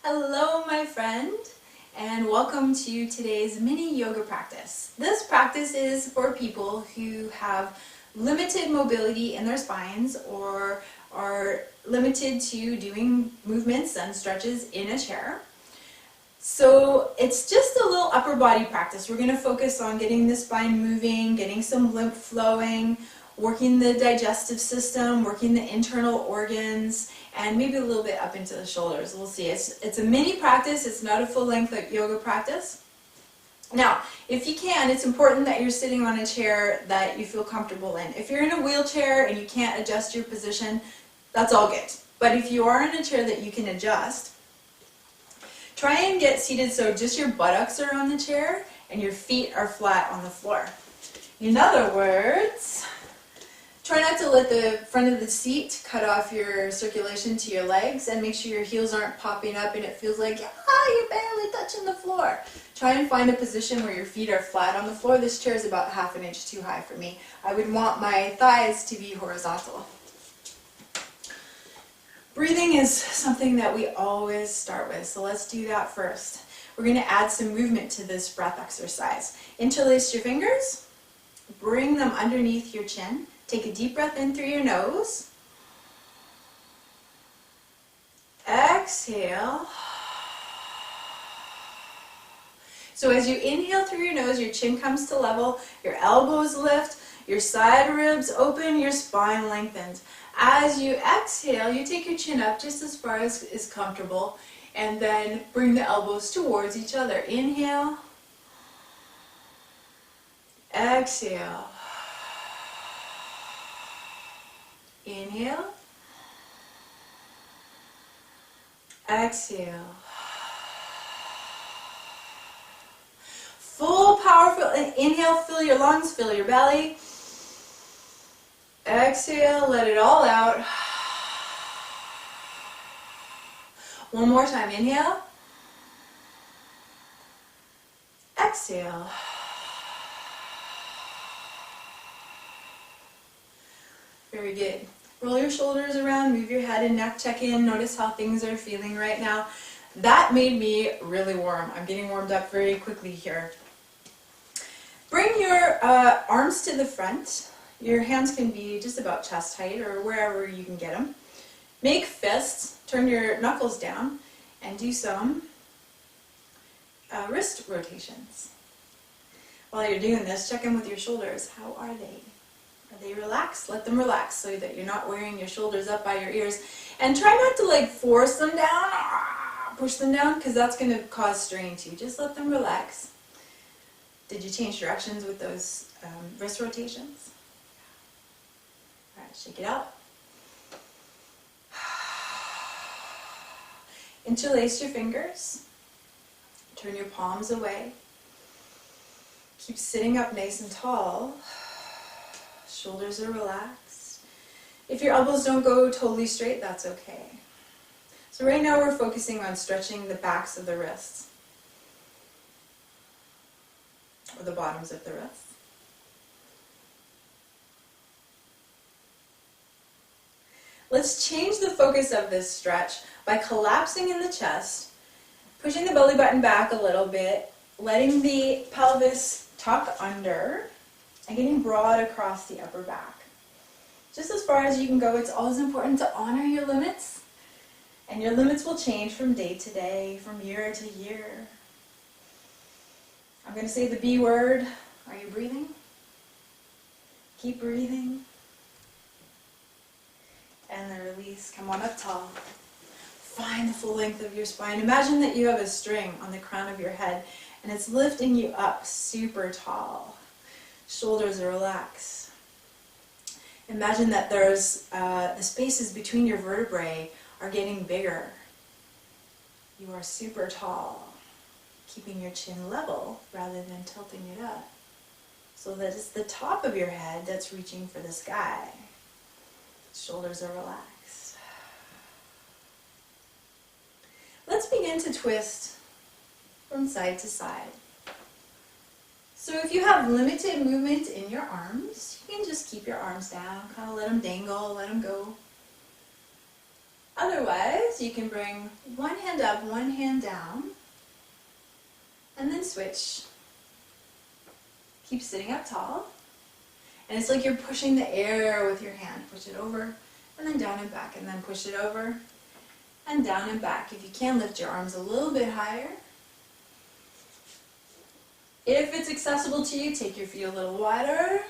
Hello, my friend, and welcome to today's mini yoga practice. This practice is for people who have limited mobility in their spines or are limited to doing movements and stretches in a chair. So it's just a little upper body practice. We're going to focus on getting the spine moving, getting some lymph flowing, working the digestive system, working the internal organs, and maybe a little bit up into the shoulders. We'll see. It's a mini practice. It's not a full-length yoga practice. Now, if you can, it's important that you're sitting on a chair that you feel comfortable in. If you're in a wheelchair and you can't adjust your position, that's all good. But if you are in a chair that you can adjust, try and get seated so just your buttocks are on the chair and your feet are flat on the floor. In other words, try not to let the front of the seat cut off your circulation to your legs, and make sure your heels aren't popping up and it feels like, you're barely touching the floor. Try and find a position where your feet are flat on the floor. This chair is about half an inch too high for me. I would want my thighs to be horizontal. Breathing is something that we always start with, so let's do that first. We're going to add some movement to this breath exercise. Interlace your fingers, bring them underneath your chin. Take a deep breath in through your nose. Exhale. So as you inhale through your nose, your chin comes to level, your elbows lift, your side ribs open, your spine lengthens. As you exhale, you take your chin up just as far as is comfortable, and then bring the elbows towards each other. Inhale. Exhale. Inhale. Exhale. Full powerful inhale, fill your lungs, fill your belly. Exhale, let it all out. One more time, inhale. Exhale. Very good. Roll your shoulders around, move your head and neck, check in, notice how things are feeling right now. That made me really warm. I'm getting warmed up very quickly here. Bring your arms to the front. Your hands can be just about chest height or wherever you can get them. Make fists, turn your knuckles down, and do some wrist rotations. While you're doing this, check in with your shoulders. How are they? Are they relaxed? Let them relax so that you're not wearing your shoulders up by your ears. And try not to force them down, push them down, because that's going to cause strain too. Just let them relax. Did you change directions with those wrist rotations? All right, shake it out. Interlace your fingers. Turn your palms away. Keep sitting up nice and tall. Shoulders are relaxed. If your elbows don't go totally straight, that's okay. So right now we're focusing on stretching the backs of the wrists, or the bottoms of the wrists. Let's change the focus of this stretch by collapsing in the chest, pushing the belly button back a little bit, letting the pelvis tuck under, and getting broad across the upper back. Just as far as you can go. It's always important to honor your limits, and your limits will change from day to day, from year to year. I'm going to say the B word. Are you breathing? Keep breathing. And the release. Come on up tall. Find the full length of your spine. Imagine that you have a string on the crown of your head, and it's lifting you up super tall. Shoulders are relaxed. Imagine that there's the spaces between your vertebrae are getting bigger. You are super tall, keeping your chin level rather than tilting it up, so that it's the top of your head that's reaching for the sky. Shoulders are relaxed. Let's begin to twist from side to side. So if you have limited movement in your arms, you can just keep your arms down, kind of let them dangle, let them go. Otherwise, you can bring one hand up, one hand down, and then switch. Keep sitting up tall. And it's like you're pushing the air with your hand. Push it over, and then down and back, and then push it over, and down and back. If you can, lift your arms a little bit higher. If it's accessible to you, take your feet a little wider.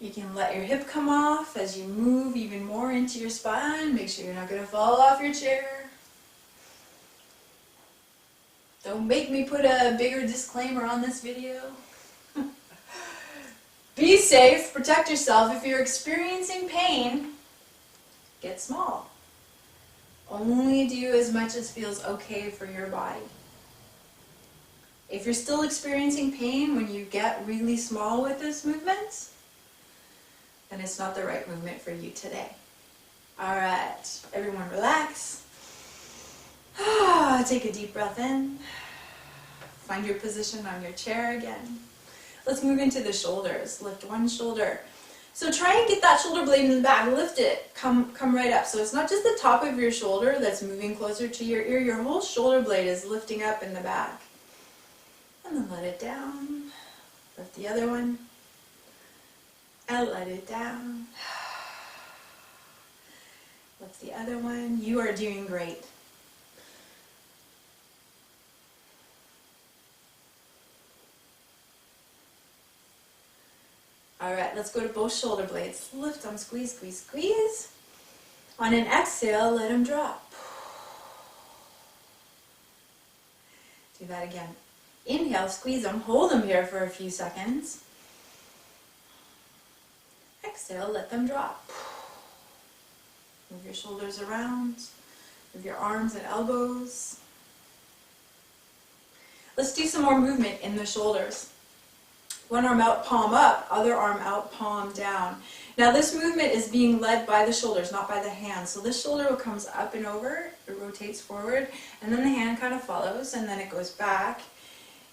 You can let your hip come off as you move even more into your spine. Make sure you're not going to fall off your chair. Don't make me put a bigger disclaimer on this video. Be safe, protect yourself. If you're experiencing pain, get small. Only do as much as feels okay for your body. If you're still experiencing pain when you get really small with this movement, then it's not the right movement for you today. All right, everyone relax. Take a deep breath in. Find your position on your chair again. Let's move into the shoulders. Lift one shoulder. So try and get that shoulder blade in the back. Lift it. Come right up. So it's not just the top of your shoulder that's moving closer to your ear. Your whole shoulder blade is lifting up in the back. And then let it down. Lift the other one. And let it down. Lift the other one. You are doing great. All right, let's go to both shoulder blades. Lift them, squeeze, squeeze, squeeze. On an exhale, let them drop. Do that again. Inhale, squeeze them, hold them here for a few seconds. Exhale, let them drop. Move your shoulders around. Move your arms and elbows. Let's do some more movement in the shoulders. One arm out, palm up, other arm out, palm down. Now this movement is being led by the shoulders, not by the hands. So this shoulder comes up and over, it rotates forward, and then the hand kind of follows, and then it goes back.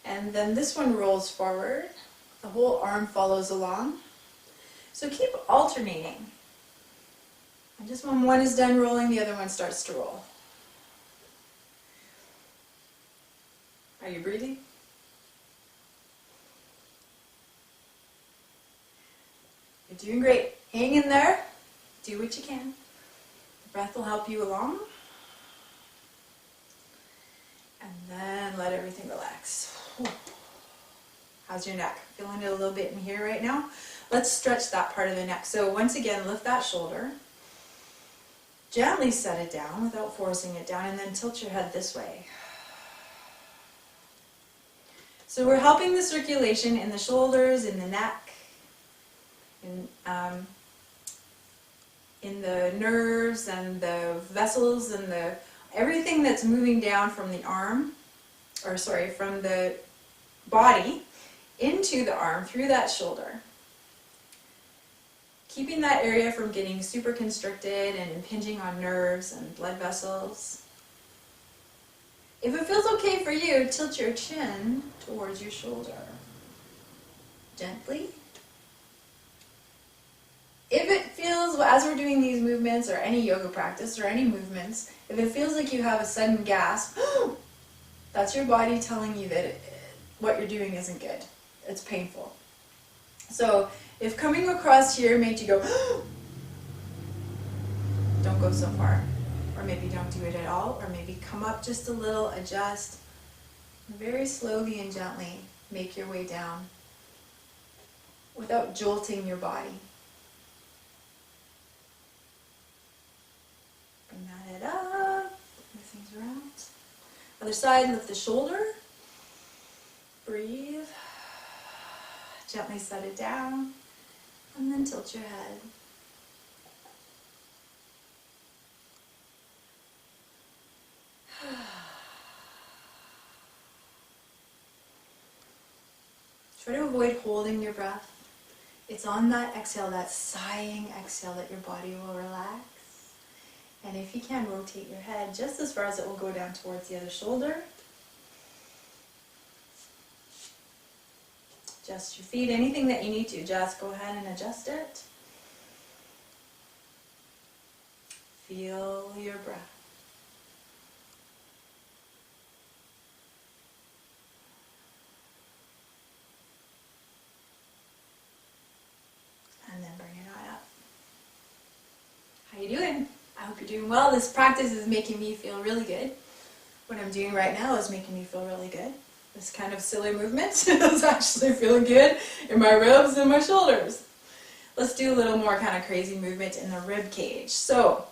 And then this one rolls forward. The whole arm follows along. So keep alternating. And just when one is done rolling, the other one starts to roll. Are you breathing? You're doing great. Hang in there. Do what you can. The breath will help you along. And then let everything relax. How's your neck? Feeling it a little bit in here right now? Let's stretch that part of the neck. So once again, lift that shoulder. Gently set it down without forcing it down, and then tilt your head this way. So we're helping the circulation in the shoulders, in the neck, in the nerves and the vessels and everything that's moving down from the arm, from the body into the arm through that shoulder. Keeping that area from getting super constricted and impinging on nerves and blood vessels. If it feels okay for you, tilt your chin towards your shoulder. Gently. If it feels, as we're doing these movements or any yoga practice or any movements, if it feels like you have a sudden gasp, that's your body telling you that what you're doing isn't good. It's painful. So if coming across here made you go, don't go so far. Or maybe don't do it at all. Or maybe come up just a little, adjust. Very slowly and gently make your way down without jolting your body. Bring that head up, move things around. Other side, lift the shoulder. Breathe. Gently set it down, and then tilt your head. Try to avoid holding your breath. It's on that exhale, that sighing exhale, that your body will relax. And if you can, rotate your head just as far as it will go down towards the other shoulder. Adjust your feet, anything that you need to adjust, go ahead and adjust it. Feel your breath. And then bring it on up. How you doing? I hope you're doing well. This practice is making me feel really good. What I'm doing right now is making me feel really good. This kind of silly movement is actually feeling good in my ribs and my shoulders. Let's do a little more kind of crazy movement in the rib cage. So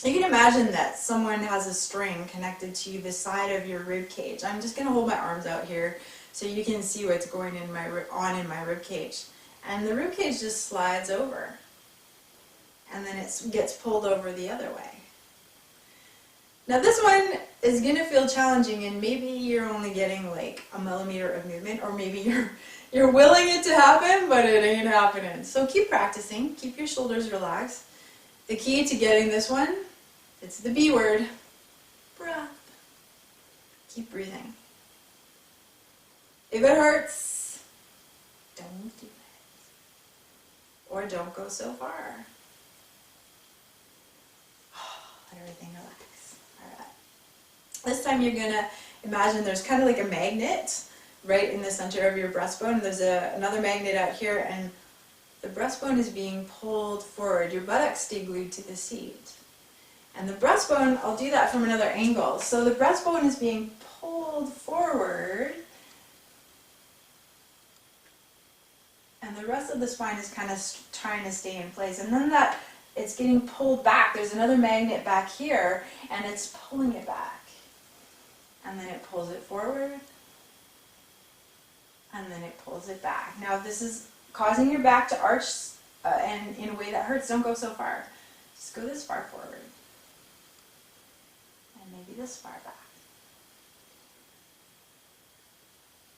you can imagine that someone has a string connected to the side of your rib cage. I'm just going to hold my arms out here so you can see what's going in my rib cage. And the rib cage just slides over. And then it gets pulled over the other way. Now this one is going to feel challenging, and maybe you're only getting like a millimeter of movement, or maybe you're willing it to happen, but it ain't happening. So keep practicing, keep your shoulders relaxed. The key to getting this one, it's the B word, breath. Keep breathing. If it hurts, don't do it. Or don't go so far. Let everything relax. This time you're going to imagine there's kind of like a magnet right in the center of your breastbone. And there's another magnet out here, and the breastbone is being pulled forward. Your buttocks stay glued to the seat. And the breastbone, I'll do that from another angle. So the breastbone is being pulled forward, and the rest of the spine is kind of trying to stay in place. And then that it's getting pulled back. There's another magnet back here, and it's pulling it back. And then it pulls it forward, and then it pulls it back. Now if this is causing your back to arch and in a way that hurts, don't go so far. Just go this far forward, and maybe this far back.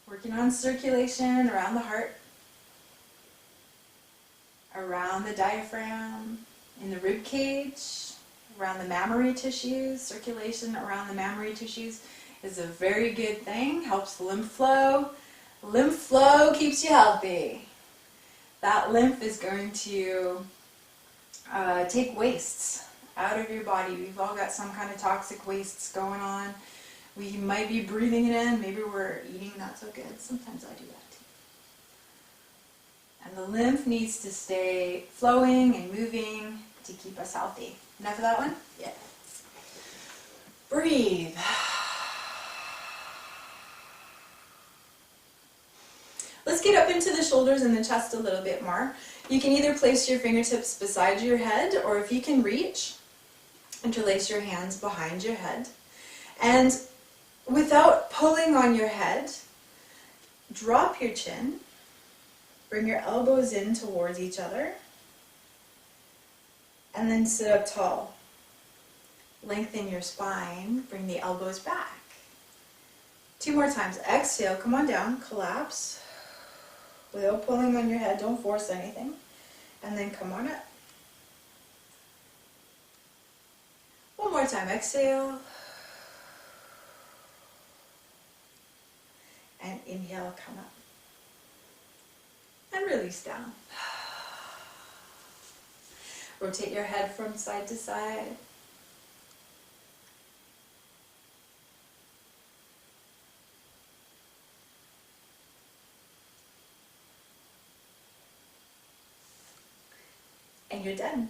Working on circulation around the heart, around the diaphragm, in the rib cage, around the mammary tissues. Circulation around the mammary tissues is a very good thing, helps lymph flow. Lymph flow keeps you healthy. That lymph is going to take wastes out of your body. We've all got some kind of toxic wastes going on. We might be breathing it in, maybe we're eating not so good. Sometimes I do that too. And the lymph needs to stay flowing and moving to keep us healthy. Enough of that one? Yeah. Breathe. Let's get up into the shoulders and the chest a little bit more. You can either place your fingertips beside your head, or if you can reach, interlace your hands behind your head. And without pulling on your head, drop your chin, bring your elbows in towards each other, and then sit up tall. Lengthen your spine, bring the elbows back. 2 more times. Exhale, come on down, collapse. Without pulling on your head, don't force anything. And then come on up. 1 more time. Exhale. And inhale, come up. And release down. Rotate your head from side to side. And you're done.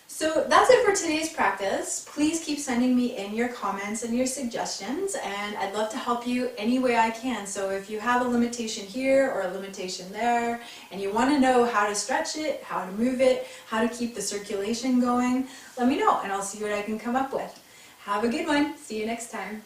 So that's it for today's practice. Please keep sending me in your comments and your suggestions, and I'd love to help you any way I can. So if you have a limitation here or a limitation there, and you want to know how to stretch it, how to move it, how to keep the circulation going, let me know and I'll see what I can come up with. Have a good one. See you next time.